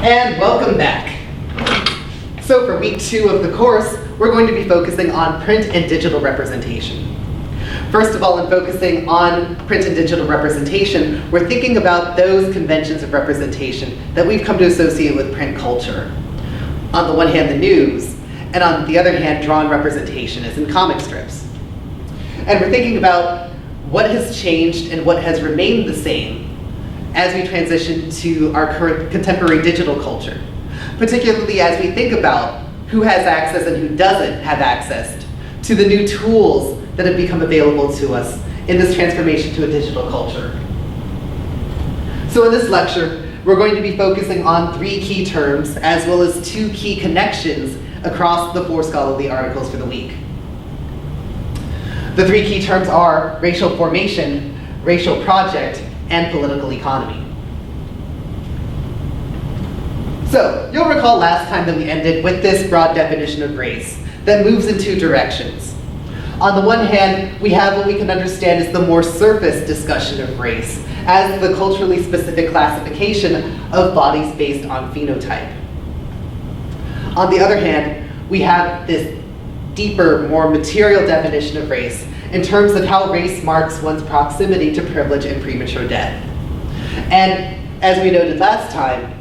And welcome back. So for week 2 of the course, we're going to be focusing on print and digital representation. First of all, in focusing on print and digital representation, we're thinking about those conventions of representation that we've come to associate with print culture. On the one hand, the news, and on the other hand, drawn representation, as in comic strips. And we're thinking about what has changed and what has remained the same as we transition to our current contemporary digital culture, particularly as we think about who has access and who doesn't have access to the new tools that have become available to us in this transformation to a digital culture. So in this lecture, we're going to be focusing on 3 key terms as well as 2 key connections across the 4 scholarly articles for the week. The 3 key terms are racial formation, racial project, and political economy. So, you'll recall last time that we ended with this broad definition of race that moves in 2 directions. On the one hand, we have what we can understand as the more surface discussion of race, as the culturally specific classification of bodies based on phenotype. On the other hand, we have this deeper, more material definition of race in terms of how race marks one's proximity to privilege and premature death. And as we noted last time,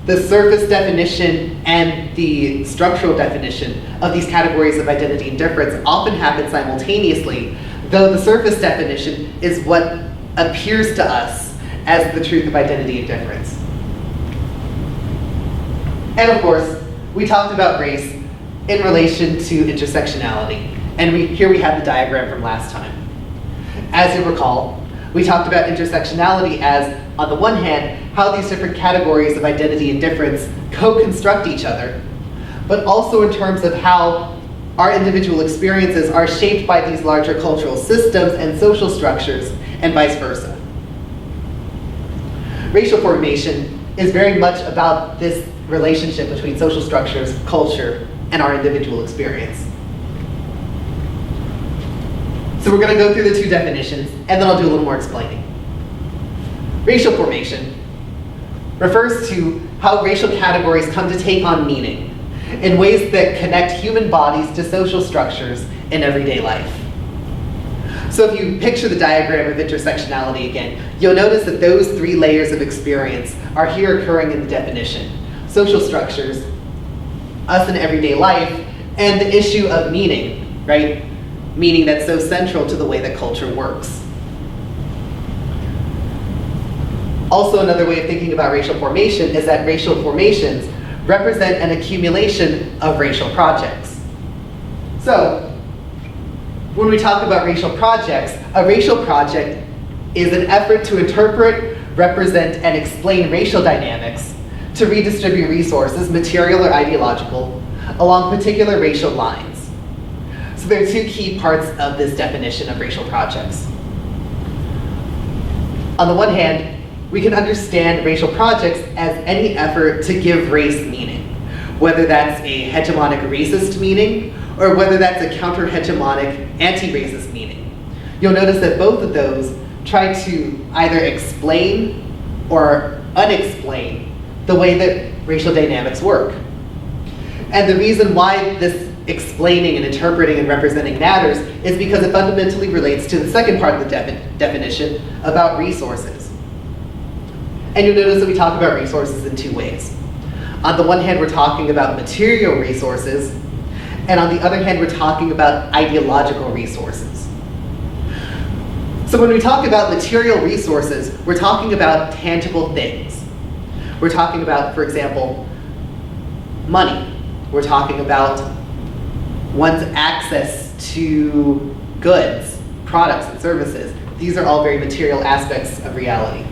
the surface definition and the structural definition of these categories of identity and difference often happen simultaneously, though the surface definition is what appears to us as the truth of identity and difference. And of course, we talked about race in relation to intersectionality. And here we have the diagram from last time. As you recall, we talked about intersectionality as, on the one hand, how these different categories of identity and difference co-construct each other, but also in terms of how our individual experiences are shaped by these larger cultural systems and social structures, and vice versa. Racial formation is very much about this relationship between social structures, culture, and our individual experience. So we're going to go through the 2 definitions, and then I'll do a little more explaining. Racial formation refers to how racial categories come to take on meaning in ways that connect human bodies to social structures in everyday life. So if you picture the diagram of intersectionality again, you'll notice that those 3 layers of experience are here occurring in the definition. Social structures, us in everyday life, and the issue of meaning, right? Meaning that's so central to the way that culture works. Also, another way of thinking about racial formation is that racial formations represent an accumulation of racial projects. So, when we talk about racial projects, a racial project is an effort to interpret, represent, and explain racial dynamics to redistribute resources, material or ideological, along particular racial lines. So there are 2 key parts of this definition of racial projects. On the one hand, we can understand racial projects as any effort to give race meaning, whether that's a hegemonic racist meaning or whether that's a counter-hegemonic anti-racist meaning. You'll notice that both of those try to either explain or unexplain the way that racial dynamics work. And the reason why this explaining and interpreting and representing matters is because it fundamentally relates to the second part of the definition about resources. And you'll notice that we talk about resources in 2 ways. On the one hand, we're talking about material resources, and on the other hand, we're talking about ideological resources. So when we talk about material resources, we're talking about tangible things. We're talking about, for example, money. We're talking about one's access to goods, products, and services. These are all very material aspects of reality.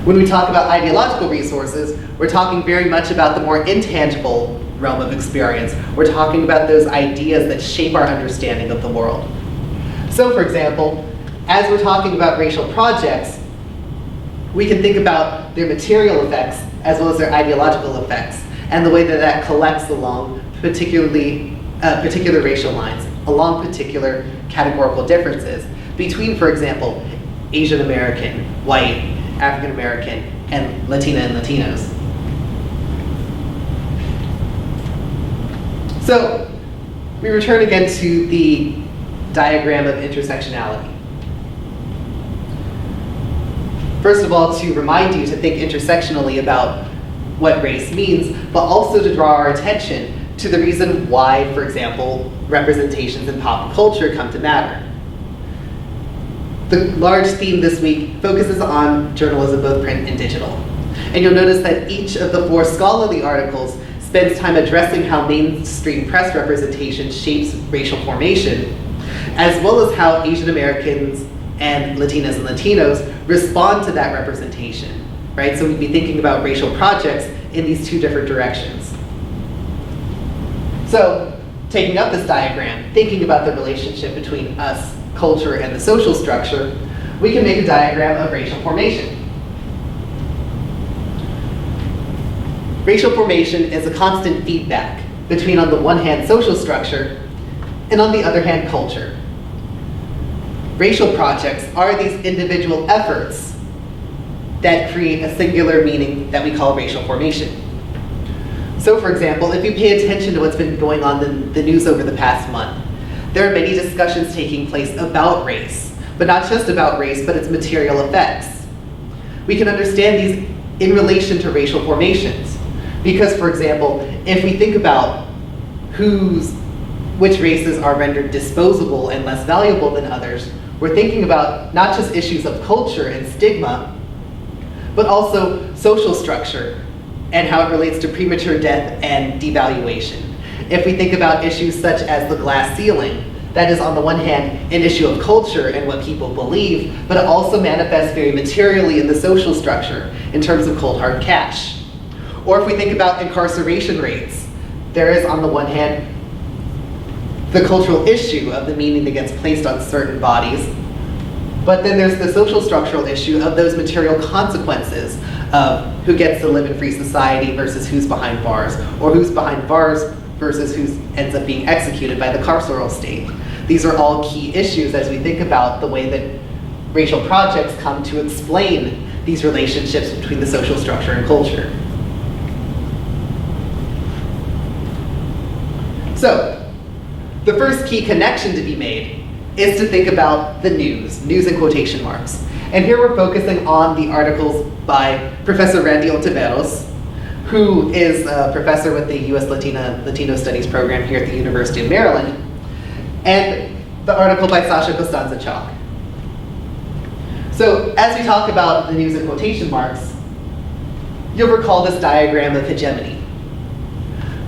When we talk about ideological resources, we're talking very much about the more intangible realm of experience. We're talking about those ideas that shape our understanding of the world. So, for example, as we're talking about racial projects, we can think about their material effects as well as their ideological effects, and the way that that collects along particular racial lines, along particular categorical differences between, for example, Asian American, white, African American, and Latina and Latinos. So we return again to the diagram of intersectionality. First of all, to remind you to think intersectionally about what race means, but also to draw our attention to the reason why, for example, representations in pop culture come to matter. The large theme this week focuses on journalism, both print and digital. And you'll notice that each of the 4 scholarly articles spends time addressing how mainstream press representation shapes racial formation, as well as how Asian Americans and Latinas and Latinos respond to that representation, right? So we'd be thinking about racial projects in these 2 different directions. So, taking up this diagram, thinking about the relationship between us, culture, and the social structure, we can make a diagram of racial formation. Racial formation is a constant feedback between, on the one hand, social structure, and on the other hand, culture. Racial projects are these individual efforts that create a singular meaning that we call racial formation. So for example, if you pay attention to what's been going on in the news over the past month, there are many discussions taking place about race, but not just about race, but its material effects. We can understand these in relation to racial formations. Because, for example, if we think about which races are rendered disposable and less valuable than others, we're thinking about not just issues of culture and stigma, but also social structure and how it relates to premature death and devaluation. If we think about issues such as the glass ceiling, that is on the one hand an issue of culture and what people believe, but it also manifests very materially in the social structure in terms of cold hard cash. Or if we think about incarceration rates, there is on the one hand the cultural issue of the meaning that gets placed on certain bodies, but then there's the social structural issue of those material consequences of who gets to live in free society versus who's behind bars, or who's behind bars versus who ends up being executed by the carceral state. These are all key issues as we think about the way that racial projects come to explain these relationships between the social structure and culture. So, the first key connection to be made is to think about the news in quotation marks. And here we're focusing on the articles by Professor Randy Ontiveros, who is a professor with the U.S. Latino Studies program here at the University of Maryland, and the article by Sasha Costanza Chalk. So as we talk about the news in quotation marks, you'll recall this diagram of hegemony.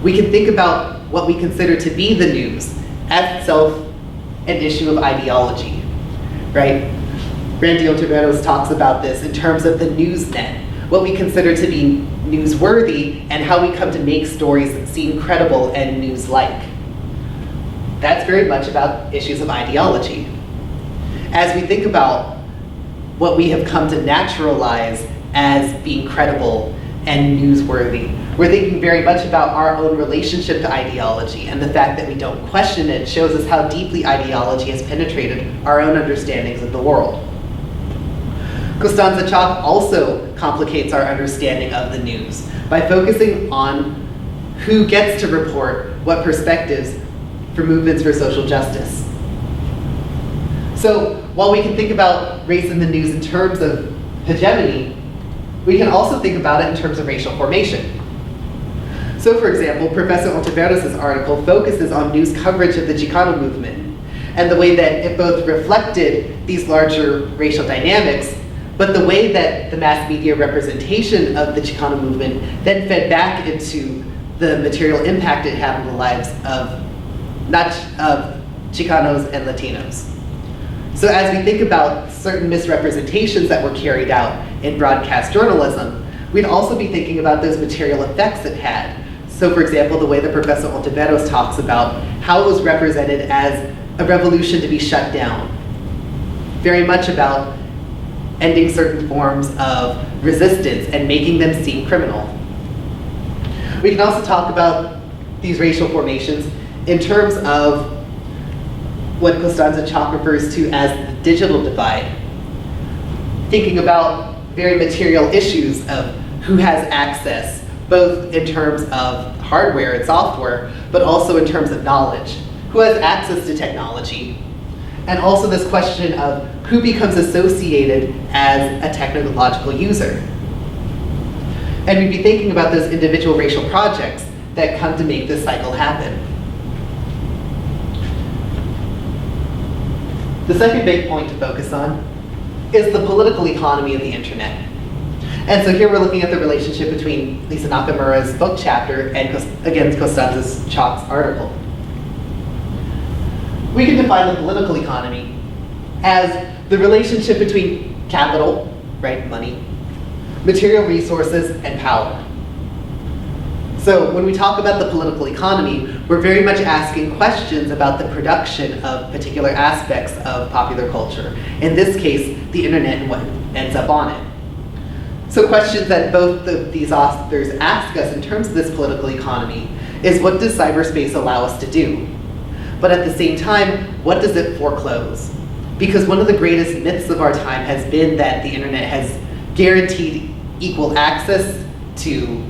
We can think about what we consider to be the news as itself an issue of ideology, right? Randy Ontiveros talks about this in terms of the news net, what we consider to be newsworthy and how we come to make stories that seem credible and news-like. That's very much about issues of ideology. As we think about what we have come to naturalize as being credible and newsworthy, we're thinking very much about our own relationship to ideology, and the fact that we don't question it shows us how deeply ideology has penetrated our own understandings of the world. Costanza Chalk also complicates our understanding of the news by focusing on who gets to report what perspectives for movements for social justice. So while we can think about race in the news in terms of hegemony, we can also think about it in terms of racial formation. So for example, Professor Ontiveros' article focuses on news coverage of the Chicano movement and the way that it both reflected these larger racial dynamics, but the way that the mass media representation of the Chicano movement then fed back into the material impact it had on the lives of Chicanos and Latinos. So as we think about certain misrepresentations that were carried out in broadcast journalism, we'd also be thinking about those material effects it had. So for example, the way that Professor Ontiveros talks about how it was represented as a revolution to be shut down. Very much about ending certain forms of resistance and making them seem criminal. We can also talk about these racial formations in terms of what Costanza Chalk refers to as the digital divide. Thinking about very material issues of who has access, both in terms of hardware and software, but also in terms of knowledge. Who has access to technology? And also this question of who becomes associated as a technological user. And we'd be thinking about those individual racial projects that come to make this cycle happen. The second big point to focus on is the political economy of the internet. And so here we're looking at the relationship between Lisa Nakamura's book chapter and, again, Costanza Chock's article. We can define the political economy as the relationship between capital, right, money, material resources, and power. So when we talk about the political economy, we're very much asking questions about the production of particular aspects of popular culture. In this case, the internet and what ends up on it. So questions that both of these authors ask us in terms of this political economy is, what does cyberspace allow us to do? But at the same time, what does it foreclose? Because one of the greatest myths of our time has been that the internet has guaranteed equal access to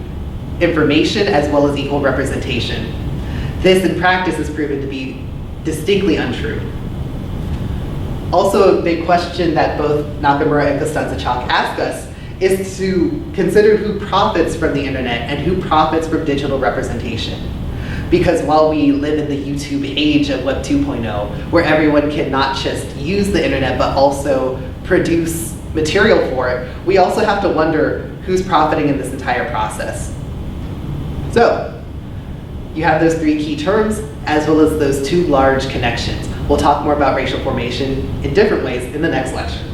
information as well as equal representation. This in practice has proven to be distinctly untrue. Also, a big question that both Nakamura and Costanza Chock ask us is to consider who profits from the internet and who profits from digital representation. Because while we live in the YouTube age of Web 2.0, where everyone can not just use the internet but also produce material for it, we also have to wonder who's profiting in this entire process. So, you have those three key terms, as well as those two large connections. We'll talk more about racial formation in different ways in the next lecture.